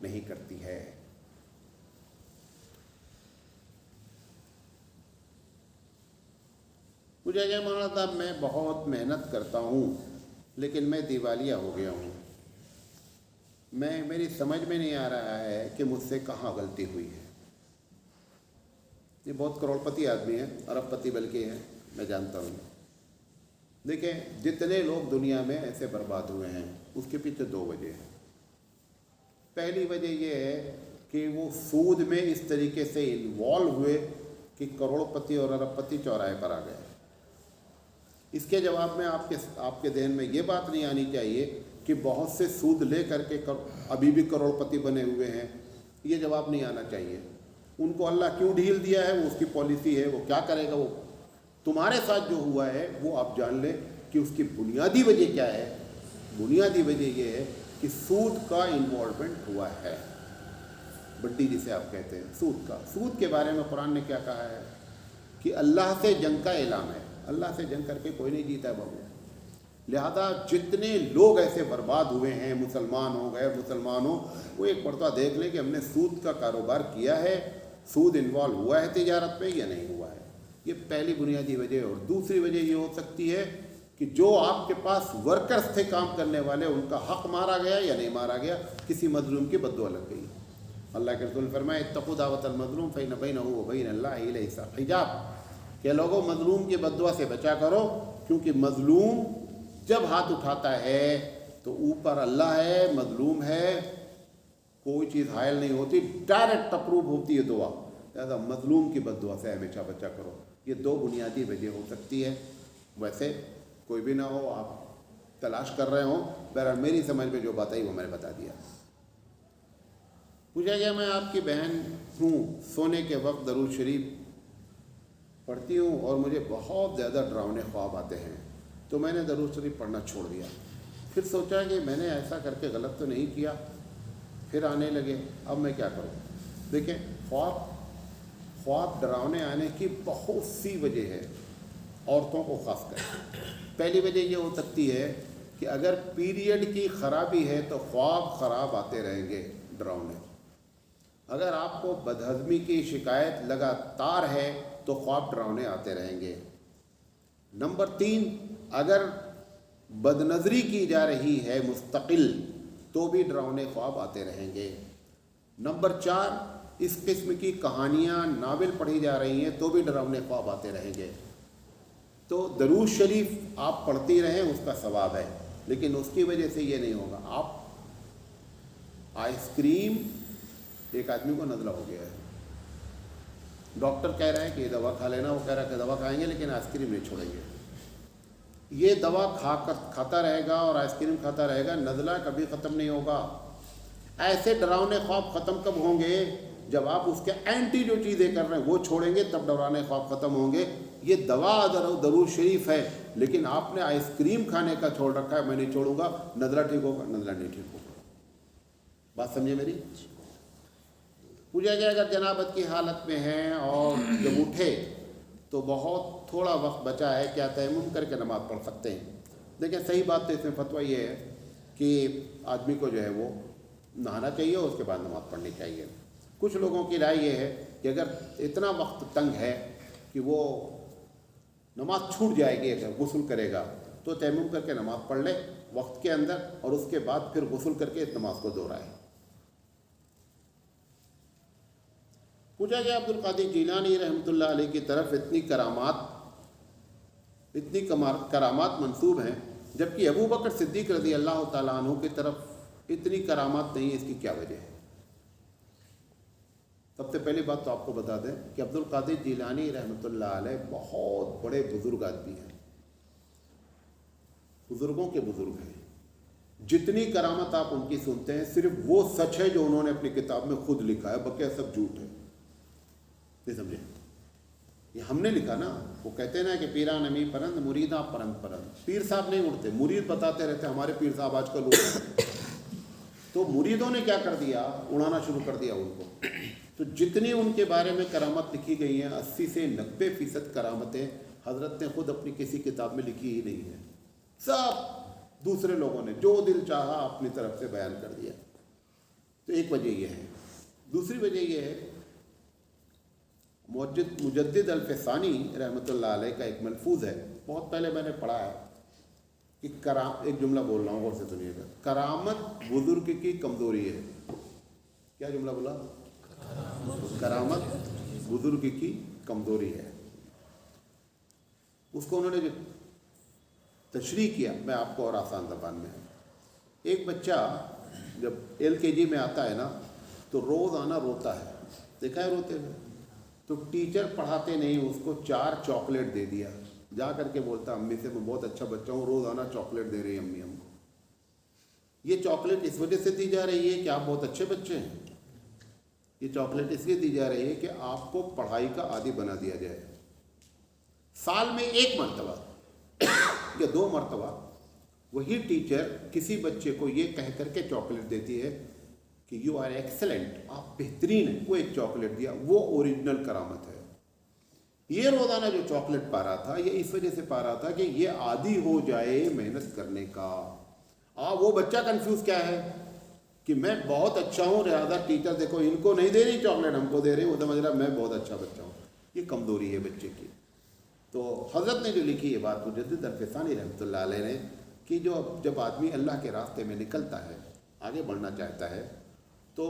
نہیں کرتی ہے۔ مجھے کیا مانا تھا، میں بہت محنت کرتا ہوں لیکن میں دیوالیہ ہو گیا ہوں، میری سمجھ میں نہیں آ رہا ہے کہ مجھ سے کہاں غلطی ہوئی ہے۔ یہ بہت کروڑ پتی آدمی ہے، ارب پتی بلکہ ہے، میں جانتا ہوں۔ دیکھیں جتنے لوگ دنیا میں ایسے برباد ہوئے ہیں اس کے پیچھے 2 وجہ ہیں۔ پہلی وجہ یہ ہے کہ وہ سود میں اس طریقے سے انوالو ہوئے کہ کروڑ پتی اور ارب پتی چوراہے پر آ گئے۔ اس کے جواب میں آپ کے ذہن میں یہ بات نہیں آنی چاہیے کہ بہت سے سود لے کر کے ابھی بھی کروڑ پتی بنے ہوئے ہیں، یہ جواب نہیں آنا چاہیے۔ ان کو اللہ کیوں ڈھیل دیا ہے، وہ اس کی پالیسی ہے، وہ کیا کرے گا، وہ تمہارے ساتھ جو ہوا ہے وہ آپ جان لیں کہ اس کی بنیادی وجہ کیا ہے۔ بنیادی وجہ یہ ہے کہ سود کا انوالومنٹ ہوا ہے، بڈی جسے آپ کہتے ہیں، سود کے بارے میں قرآن نے کیا کہا ہے کہ اللہ سے جنگ کا اعلان ہے۔ اللہ سے جنگ کر کے کوئی نہیں جیتا بابو، لہذا جتنے لوگ ایسے برباد ہوئے ہیں، مسلمان ہو غیر مسلمان ہو، وہ ایک مرتبہ دیکھ لیں کہ ہم نے سود کا کاروبار کیا ہے، سود انوالو ہوا ہے تجارت میں یا نہیں ہوا ہے۔ یہ پہلی بنیادی وجہ ہے۔ اور دوسری وجہ یہ ہو سکتی ہے کہ جو آپ کے پاس ورکرز تھے کام کرنے والے، ان کا حق مارا گیا یا نہیں مارا گیا، کسی مظلوم کی بد دعا لگ گئی۔ اللہ کے رسول فرمائے اتقوا دعوۃ المظلوم فإن بینہ وبین اللہ لیس حجاب، کہ لوگوں مظلوم کی بد دعا سے بچا کرو، کیونکہ مظلوم جب ہاتھ اٹھاتا ہے تو اوپر اللہ ہے، مظلوم ہے، کوئی چیز حائل نہیں ہوتی، ڈائریکٹ اپروو ہوتی ہے دعا، لہذا مظلوم کی بد دعا سے ہمیشہ بچا کرو۔ یہ 2 بنیادی وجہ ہو سکتی ہے، ویسے کوئی بھی نہ ہو، آپ تلاش کر رہے ہوں، بہرحال میری سمجھ میں جو بات آئی وہ میں نے بتا دیا۔ پوچھا گیا میں آپ کی بہن ہوں، سونے کے وقت درود شریف پڑھتی ہوں اور مجھے بہت زیادہ ڈراؤنے خواب آتے ہیں، تو میں نے درود شریف پڑھنا چھوڑ دیا۔ پھر سوچا کہ میں نے ایسا کر کے غلط تو نہیں کیا، پھر آنے لگے، اب میں کیا کروں؟ دیکھیں خواب ڈراؤنے آنے کی بہت سی وجہ ہے، عورتوں کو خاص کر۔ پہلی وجہ یہ ہو سکتی ہے کہ اگر پیریڈ کی خرابی ہے تو خواب خراب آتے رہیں گے ڈراؤنے۔ اگر آپ کو بدہضمی کی شکایت لگاتار ہے تو خواب ڈراؤنے آتے رہیں گے۔ نمبر 3، اگر بد نظری کی جا رہی ہے مستقل تو بھی ڈراؤنے خواب آتے رہیں گے۔ نمبر 4، اس قسم کی کہانیاں ناول پڑھی جا رہی ہیں تو بھی ڈراؤنے خواب آتے رہیں گے۔ تو درود شریف آپ پڑھتی رہیں، اس کا ثواب ہے، لیکن اس کی وجہ سے یہ نہیں ہوگا۔ آپ آئس کریم، ایک آدمی کو نزلہ ہو گیا ہے، ڈاکٹر کہہ رہا ہے کہ یہ دوا کھا لینا، وہ کہہ رہا ہے کہ دوا کھائیں گے لیکن آئس کریم نہیں چھوڑیں گے۔ یہ دوا کھاتا رہے گا اور آئس کریم کھاتا رہے گا، نزلہ کبھی ختم نہیں ہوگا۔ ایسے ڈراؤنے خواب ختم کب ہوں گے؟ جب آپ اس کے اینٹی جو چیزیں کر رہے ہیں وہ چھوڑیں گے، تب ڈراؤنے خواب ختم ہوں گے۔ یہ دوا درود شریف ہے، لیکن آپ نے آئس کریم کھانے کا چھوڑ رکھا ہے، میں نہیں چھوڑوں گا، نزلہ ٹھیک ہوگا؟ نزلہ نہیں ٹھیک ہوگا۔ بات سمجھے میری؟ پوچھا گیا اگر جنابت کی حالت میں ہیں اور جب اٹھے تو بہت تھوڑا وقت بچا ہے، کیا تیمم کر کے نماز پڑھ سکتے ہیں؟ دیکھیں صحیح بات تو اس میں فتویٰ یہ ہے کہ آدمی کو جو ہے وہ نہانا چاہیے اور اس کے بعد نماز پڑھنی چاہیے۔ کچھ لوگوں کی رائے یہ ہے کہ اگر اتنا وقت تنگ ہے کہ وہ نماز چھوٹ جائے گی، اگر غسل کرے گا تو تیمم کر کے نماز پڑھ لے وقت کے اندر، اور اس کے بعد پھر غسل کر کے اس نماز کو دہرائے۔ پوچھا گیا عبد القادر جیلانی رحمۃ اللہ علیہ کی طرف اتنی کرامات منسوب ہیں، جبکہ ابو بکر صدیق رضی اللہ تعالیٰ عنہ کی طرف اتنی کرامات نہیں ہے، اس کی کیا وجہ ہے؟ سب سے پہلی بات تو آپ کو بتا دیں کہ عبد القادر جیلانی رحمۃ اللہ علیہ بہت بڑے بزرگ آدمی ہیں، بزرگوں کے بزرگ ہیں۔ جتنی کرامت آپ ان کی سنتے ہیں صرف وہ سچ ہے جو انہوں نے اپنی کتاب میں خود لکھا ہے، بقیہ سب جھوٹ ہے۔ نہیں سمجھے؟ یہ ہم نے لکھا نا، وہ کہتے ہیں نا کہ پیران امی پرند مریداں پرند پرند، پیر صاحب نہیں اڑتے، مرید بتاتے رہتے ہمارے پیر صاحب آج کل اڑتے، تو مریدوں نے کیا کر دیا؟ اڑانا شروع کر دیا ان کو۔ تو جتنی ان کے بارے میں کرامت لکھی گئی ہیں، 80 سے 90% کرامتیں حضرت نے خود اپنی کسی کتاب میں لکھی ہی نہیں ہیں، سب دوسرے لوگوں نے جو دل چاہا اپنی طرف سے بیان کر دیا۔ تو ایک وجہ یہ ہے. دوسری وجہ یہ ہے، مجدد الفسانی رحمۃ اللہ علیہ کا ایک ملفوظ ہے، بہت پہلے میں نے پڑھا ہے کہ ایک جملہ بول رہا ہوں غور سے سنیے گا. کرامت بزرگ کی کمزوری ہے. کیا جملہ بولا؟ کرامت بزرگ کی کمزوری ہے. اس کو انہوں نے جو تشریح کیا، میں آپ کو اور آسان زبان میں. ایک بچہ جب LKG میں آتا ہے نا تو روزانہ روتا ہے، دیکھا ہے روتے ہوئے، تو ٹیچر پڑھاتے نہیں، اس کو 4 چاکلیٹ دے دیا، جا کر کے بولتا امی سے میں بہت اچھا بچہ ہوں، روزانہ چاکلیٹ دے رہی امی ہم کو. یہ چاکلیٹ اس وجہ سے دی جا رہی ہے کہ آپ بہت اچھے بچے ہیں. یہ چاکلیٹ اس لیے دی جا رہی ہے کہ آپ کو پڑھائی کا عادی بنا دیا جائے. سال میں 1 مرتبہ یا 2 مرتبہ وہی ٹیچر کسی بچے کو یہ کہہ کر کے چاکلیٹ دیتی ہے کہ یو آر ایکسلنٹ، آپ بہترین ہیں، وہ ایک چاکلیٹ دیا، وہ اوریجنل کرامت ہے. یہ روزانہ جو چاکلیٹ پا رہا تھا یہ اس وجہ سے پا رہا تھا کہ یہ عادی ہو جائے محنت کرنے کا. وہ بچہ کنفیوز کیا ہے کہ میں بہت اچھا ہوں، لہٰذا ٹیچر دیکھو ان کو نہیں دے رہی چاکلیٹ، ہم کو دے رہی، وہ سمجھ رہا میں بہت اچھا بچہ ہوں. یہ کمزوری ہے بچے کی. تو حضرت نے جو لکھی یہ بات مجدد الفسانی رحمۃ اللہ علیہ نے کہ جب آدمی اللہ کے راستے میں نکلتا ہے، آگے بڑھنا چاہتا ہے، تو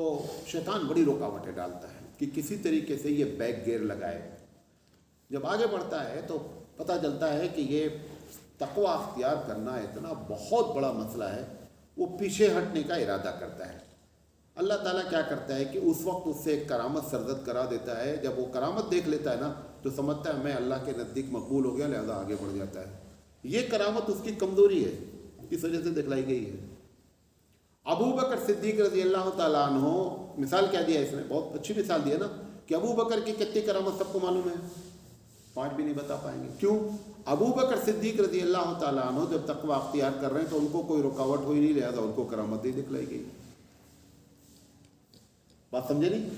شیطان بڑی رکاوٹیں ڈالتا ہے کہ کسی طریقے سے یہ بیک گیئر لگائے. جب آگے بڑھتا ہے تو پتہ چلتا ہے کہ یہ تقویٰ اختیار کرنا اتنا بہت بڑا مسئلہ ہے، وہ پیچھے ہٹنے کا ارادہ کرتا ہے. اللہ تعالیٰ کیا کرتا ہے کہ اس وقت اس سے ایک کرامت سرزد کرا دیتا ہے. جب وہ کرامت دیکھ لیتا ہے نا تو سمجھتا ہے میں اللہ کے نزدیک مقبول ہو گیا، لہذا آگے بڑھ جاتا ہے. یہ کرامت اس کی کمزوری ہے، اس وجہ سے دکھلائی گئی ہے. ابو بکر صدیق رضی اللہ تعالیٰ عنہ، مثال کیا دیا اس نے، بہت اچھی مثال دی ہے نا کہ ابو بکر کی کتنی کرامت سب کو معلوم ہے، 5 بھی نہیں بتا پائیں گے. کیوں؟ ابو بکر صدیق رضی اللہ تعالیٰ عنہ جب تقویٰ اختیار کر رہے ہیں تو ان کو کوئی رکاوٹ ہوئی نہیں، لہذا ان کو کرامت نہیں دکھلائی گئی. بات سمجھے نہیں؟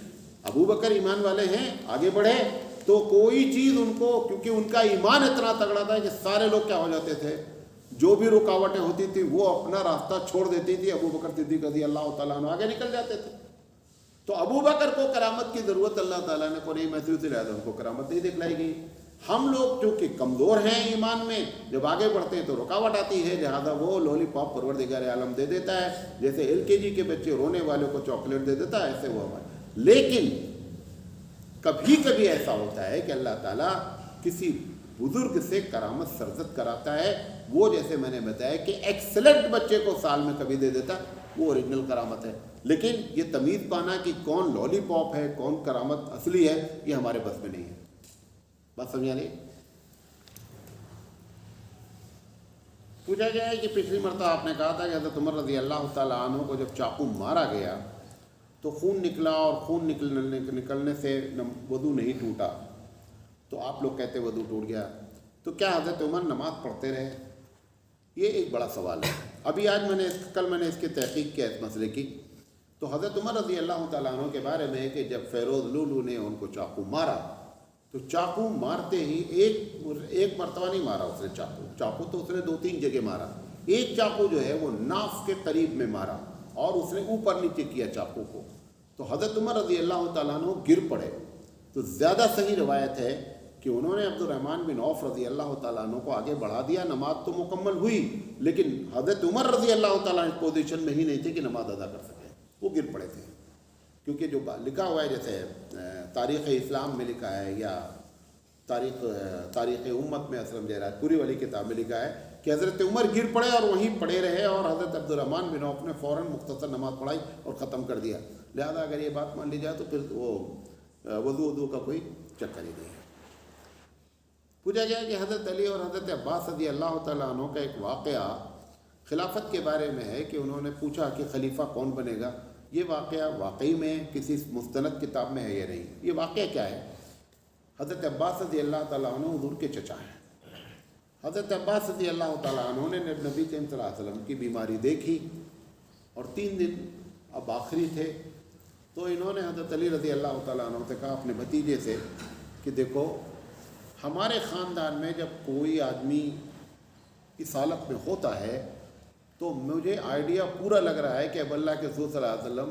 ابو بکر ایمان والے ہیں، آگے بڑھے تو کوئی چیز ان کو، کیونکہ ان کا ایمان اتنا تگڑا تھا کہ سارے لوگ کیا ہو جاتے تھے، جو بھی رکاوٹیں ہوتی تھی وہ اپنا راستہ چھوڑ دیتی تھی، ابو بکر صدیق رضی اللہ تعالیٰ عنہ آگے نکل جاتے تھے. تو ابو بکر کو کرامت کی ضرورت اللہ تعالیٰ نے کو نہیں محسوس، لہٰذا ان کو کرامت نہیں دکھلائی گئی. ہم لوگ چونکہ کمزور ہیں ایمان میں، جب آگے بڑھتے ہیں تو رکاوٹ آتی ہے، لہٰذا وہ لولی پاپ پروردگار عالم دے دیتا ہے. جیسے LKG کے بچے رونے والوں کو چاکلیٹ دے دیتا ہے، ایسے وہ ہمارے. لیکن کبھی کبھی ایسا ہوتا ہے کہ اللہ تعالیٰ کسی بزرگ سے کرامت سرزد کراتا ہے. وہ جیسے میں نے بتایا کہ ایکسلنٹ بچے کو سال میں کبھی دے دیتا، وہ اوریجنل کرامت ہے. لیکن یہ تمیز پانا کہ کون لولی پاپ ہے، کون کرامت اصلی ہے، یہ ہمارے بس میں نہیں ہے. بات سمجھا نہیں؟ پوچھا گیا ہے کہ پچھلی مرتبہ آپ نے کہا تھا کہ حضرت عمر رضی اللہ تعالیٰ عنہ کو جب چاقو مارا گیا تو خون نکلا، اور خون نکلنے سے وضو نہیں ٹوٹا، تو آپ لوگ کہتے وضو ٹوٹ گیا، تو کیا حضرت عمر نماز پڑھتے رہے؟ یہ ایک بڑا سوال ہے. ابھی کل میں نے اس کی تحقیق کیا اس مسئلے کی. تو حضرت عمر رضی اللہ تعالیٰ عنہ کے بارے میں ہے کہ جب فیروز لولو نے ان کو چاقو مارا تو چاقو مارتے ہی ایک مرتبہ نہیں مارا اس نے چاقو تو اس نے 2-3 جگہ مارا. ایک چاقو جو ہے وہ ناف کے قریب میں مارا اور اس نے اوپر نیچے کیا چاقو کو. تو حضرت عمر رضی اللہ تعالیٰ عنہ گر پڑے. تو زیادہ صحیح روایت ہے کہ انہوں نے عبد الرحمن بن عوف رضی اللہ تعالیٰ عنہ کو آگے بڑھا دیا. نماز تو مکمل ہوئی، لیکن حضرت عمر رضی اللہ تعالیٰ عنہ پوزیشن میں ہی نہیں تھے کہ نماز ادا کر سکے، وہ گر پڑے تھے. کیونکہ جو لکھا ہوا ہے جیسے تاریخ اسلام میں لکھا ہے یا تاریخ امت میں اسلم جہرات پوری والی کتاب میں لکھا ہے کہ حضرت عمر گر پڑے اور وہیں پڑے رہے، اور حضرت عبد الرحمن بن عوف نے فوراً مختصر نماز پڑھائی اور ختم کر دیا. لہذا اگر یہ بات مان لی جائے تو پھر وہ وضو کا کوئی چکر ہی نہیں ہے. پوچھا گیا کہ حضرت علی اور حضرت عباس رضی اللہ تعالیٰ عنہ کا ایک واقعہ خلافت کے بارے میں ہے کہ انہوں نے پوچھا کہ خلیفہ کون بنے گا. یہ واقعہ واقعی میں کسی مستند کتاب میں ہے یا نہیں؟ یہ واقعہ کیا ہے؟ حضرت عباس رضی اللہ تعالیٰ عنہ حضور کے چچا ہیں. حضرت عباس رضی اللہ تعالیٰ عنہ نے نبی کریم صلی اللہ علیہ وسلم کی بیماری دیکھی اور 3 دن اب آخری تھے، تو انہوں نے حضرت علی رضی اللہ تعالیٰ عنہ سے کہا اپنے بھتیجے سے کہ دیکھو ہمارے خاندان میں جب کوئی آدمی اس حالت میں ہوتا ہے تو مجھے آئیڈیا پورا لگ رہا ہے کہ اب اللہ کے رسول صلی اللہ علیہ وسلم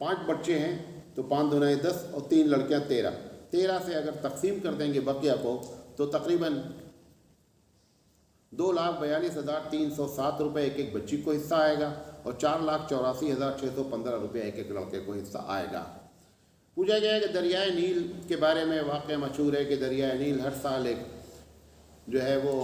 5 بچے ہیں تو 5 دونوں 10 اور 3 لڑکیاں 13 سے اگر تقسیم کر دیں گے بقیہ کو تو تقریباً 2,42,307 روپے ایک بچی کو حصہ آئے گا اور 4,84,615 روپے ایک لڑکے کو حصہ آئے گا۔ پوچھا گیا ہے کہ دریائے نیل کے بارے میں واقعہ مشہور ہے کہ دریائے نیل ہر سال ایک جو ہے وہ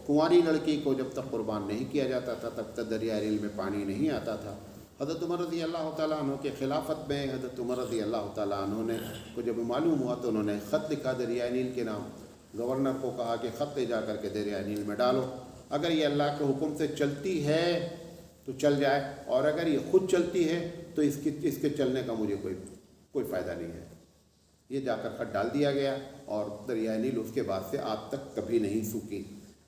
کنواری لڑکی کو جب تک قربان نہیں کیا جاتا تھا تب تک دریائے نیل میں پانی نہیں آتا تھا۔ حضرت عمر رضی اللہ تعالیٰ عنہ کے خلافت میں حضرت عمر رضی اللہ تعالیٰ عنہ نے کو جب معلوم ہوا تو انہوں نے خط لکھا دریائے نیل کے نام، گورنر کو کہا کہ خط لے جا کر کے دریائے نیل میں ڈالو، اگر یہ اللہ کے حکم سے چلتی ہے تو چل جائے اور اگر یہ خود چلتی ہے تو اس کے چلنے کا مجھے کوئی فائدہ نہیں ہے۔ یہ جا کر خط ڈال دیا گیا اور دریائے نیل اس کے بعد سے آج تک کبھی نہیں سوکھی۔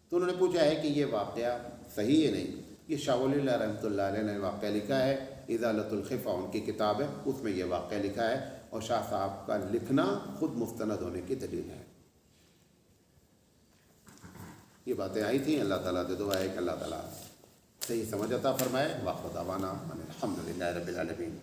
تو انہوں نے پوچھا ہے کہ یہ واقعہ صحیح ہے نہیں؟ یہ شاہ ولی اللہ رحمۃ اللہ علیہ نے واقعہ لکھا ہے، ازالۃ الخفا ان کی کتاب ہے، اس میں یہ واقعہ لکھا ہے اور شاہ صاحب کا لکھنا خود مستند ہونے کی دلیل ہے۔ یہ باتیں آئی تھیں، اللہ تعالیٰ سے دعا ہے کہ اللہ تعالیٰ صحیح سمجھ عطا فرمائے۔ واخر دعوانا الحمد للہ رب العالمین۔